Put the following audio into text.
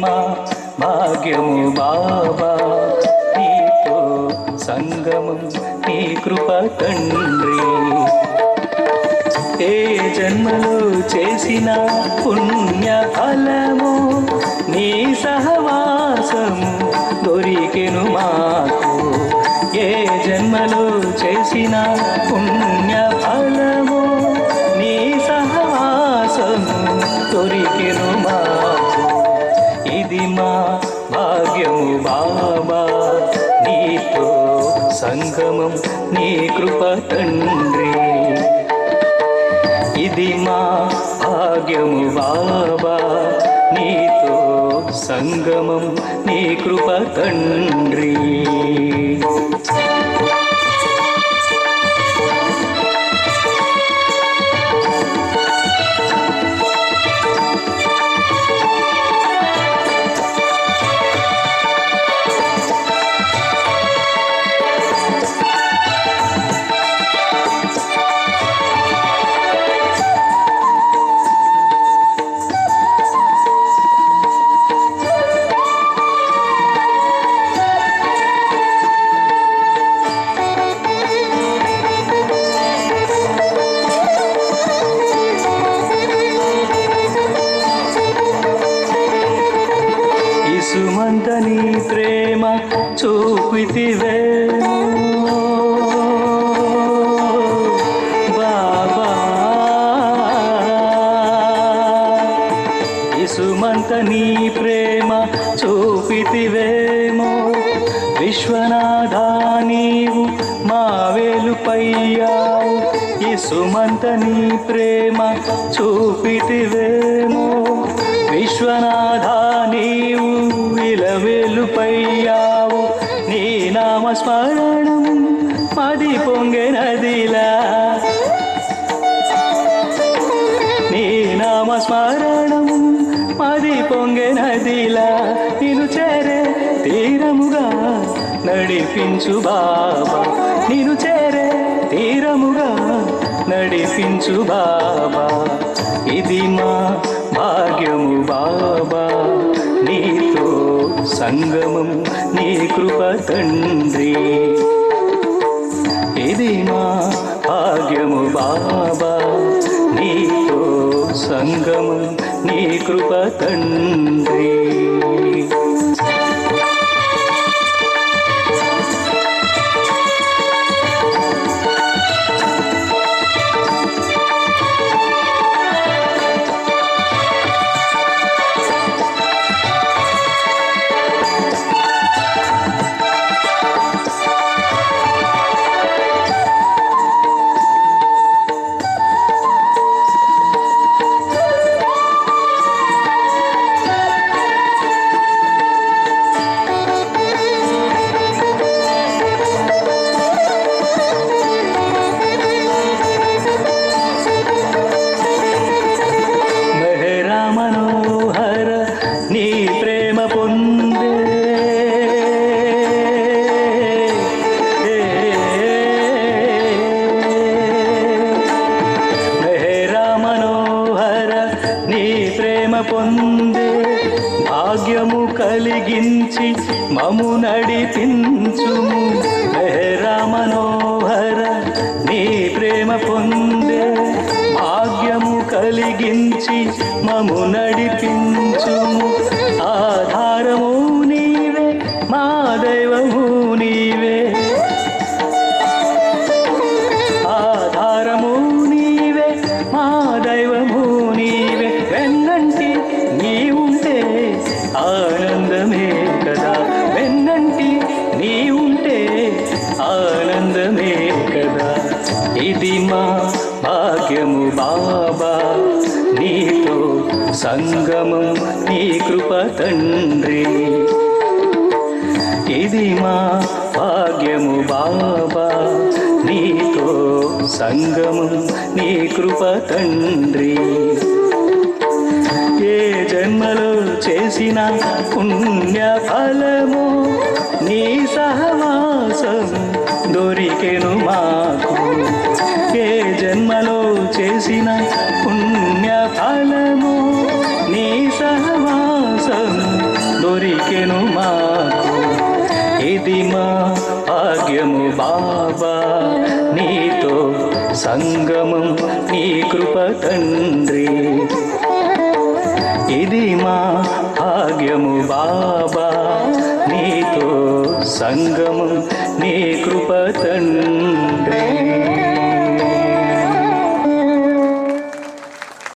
మా భాగ్యము బాబా, నీతో సంగమం నీ కృప తండ్రి. ఏ జన్మలో చేసిన పుణ్య ఫలము నీ సహవాసము దొరికెను మాకు. ఏ జన్మలో చేసిన పుణ్య ఫలము నీ సహవాసము దొరికెను మాకు. ఇది మా భాగ్యము బాబా, నీతో సంగమం నీ కృప తండ్రి. ఇది మా భాగ్యము బాబా, నీతో సంగమం నీ కృప తండ్రి. ఇసుమంత నీ ప్రేమ చూపితివే బాబా, ఇసుమంత నీ ప్రేమ చూపితివేమో. విశ్వనాథ నీవు మా వెలుపయ్యావు, ఇసుమంత నీ ప్రేమ చూపితివేమో. విశ్వనాథ నీవు విలవెలుపయ్యావు, నీ నామస్మరణం మది పొంగెనదిలా, నీ నామస్మరణం మది పొంగెనదిలా. నిన్ను చేరే తీరముగా నడిపించు బాబా, నిన్ను చేరే తీరముగా నడిపించు బాబా. ఇది మా భాగ్యము బాబా, నీతో సంగమం నీ కృప తండ్రి. ఇది మా భాగ్యము బాబా, నీతో సంగమం నీ కృప తండ్రి. పొందే భాగ్యము కలిగించి మము నడిపించుము. మెహరా మనోహర నీ ప్రేమ పొందే భాగ్యము కలిగించి మము నడిపించుము. ఆధారము నీవే మా దైవము నీవే, ఆధారము నీవే మా దైవము నీవే. వెన్నంటి నీ ఉంటే ఆనందమే కదా, వెన్నంటి నీ ఉంటే ఆనందమే కదా. ఇది మా భాగ్యము బాబా, నీతో సంగమం నీ కృప తండ్రి. ఇది మా భాగ్యము బాబా, నీతో సంగమం నీ కృప తండ్రి. ఏ జన్మలో చేసిన పుణ్య ఫలము నీ సహవాసము దొరికెను మాకు. ఏ జన్మలో చేసిన పుణ్య ఫలము నీ సహవాసము దొరికెను మాకు. ఇది మా భాగ్యము బాబా, నీతో సంగమం నీ కృప తండ్రి. ఇది మా భాగ్యము బాబా, నీతో సంగమం నీ కృప తండ్రి.